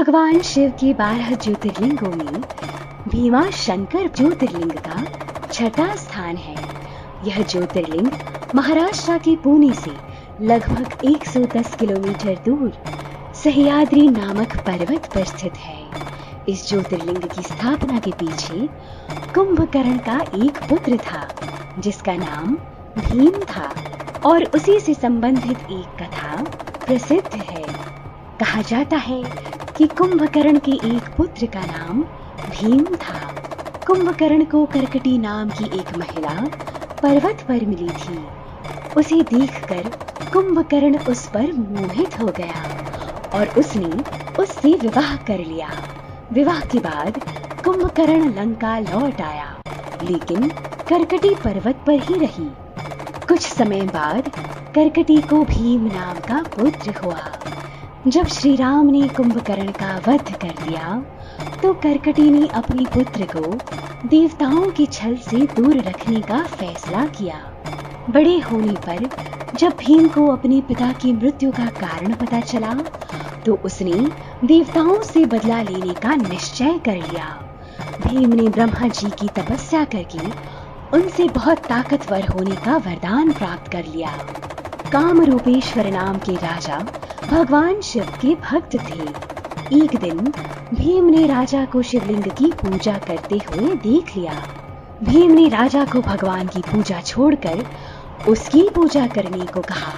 भगवान शिव के 12 ज्योतिर्लिंगों में भीमा शंकर ज्योतिर्लिंग का छठा स्थान है। यह ज्योतिर्लिंग महाराष्ट्र के पुणे से लगभग 110 किलोमीटर दूर सह्याद्री नामक पर्वत पर स्थित है। इस ज्योतिर्लिंग की स्थापना के पीछे कुंभकर्ण का एक पुत्र था जिसका नाम भीम था और उसी से संबंधित एक कथा प्रसिद्ध है। कहा जाता है कि कुंभकर्ण के एक पुत्र का नाम भीम था। कुंभकर्ण को कर्कटी नाम की एक महिला पर्वत पर मिली थी। उसे देखकर कुंभकर्ण उस पर मोहित हो गया और उसने उससे विवाह कर लिया। विवाह के बाद कुंभकर्ण लंका लौट आया, लेकिन कर्कटी पर्वत पर ही रही। कुछ समय बाद कर्कटी को भीम नाम का पुत्र हुआ। जब श्री राम ने कुंभकर्ण का वध कर दिया तो कर्कटी ने अपने पुत्र को देवताओं के छल से दूर रखने का फैसला किया। बड़े होने पर जब भीम को अपने पिता की मृत्यु का कारण पता चला तो उसने देवताओं से बदला लेने का निश्चय कर लिया। भीम ने ब्रह्मा जी की तपस्या करके उनसे बहुत ताकतवर होने का वरदान प्राप्त कर लिया। कामरूपेश्वर नाम के राजा भगवान शिव के भक्त थे। एक दिन भीम ने राजा को शिवलिंग की पूजा करते हुए देख लिया। भीम ने राजा को भगवान की पूजा छोड़कर उसकी पूजा करने को कहा।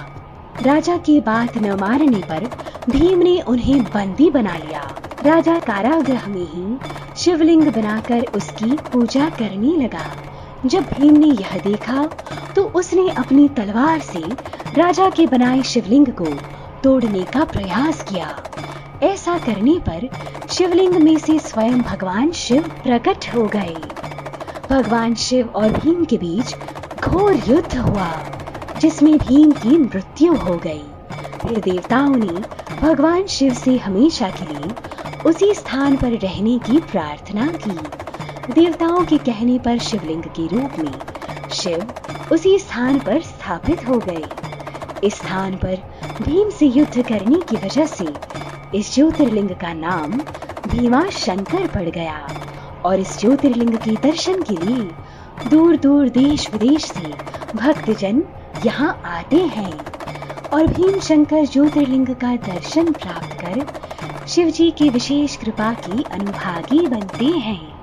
राजा की बात न मानने पर भीम ने उन्हें बंदी बना लिया। राजा कारागृह में ही शिवलिंग बनाकर उसकी पूजा करने लगा। जब भीम ने यह देखा तो उसने अपनी तलवार से राजा के बनाए शिवलिंग को तोड़ने का प्रयास किया। ऐसा करने पर शिवलिंग में से स्वयं भगवान शिव प्रकट हो गए। भगवान शिव और भीम के बीच घोर युद्ध हुआ जिसमें भीम की मृत्यु हो गई। फिर देवताओं ने भगवान शिव से हमेशा के लिए उसी स्थान पर रहने की प्रार्थना की। देवताओं के कहने पर शिवलिंग के रूप में शिव उसी स्थान पर स्थापित हो गए। इस स्थान पर भीम से युद्ध करने की वजह से इस ज्योतिर्लिंग का नाम भीमा शंकर पड़ गया और इस ज्योतिर्लिंग के दर्शन के लिए दूर दूर देश विदेश से भक्तजन यहाँ आते हैं और भीम शंकर ज्योतिर्लिंग का दर्शन प्राप्त कर शिव जी की विशेष कृपा की अनुभागी बनते हैं।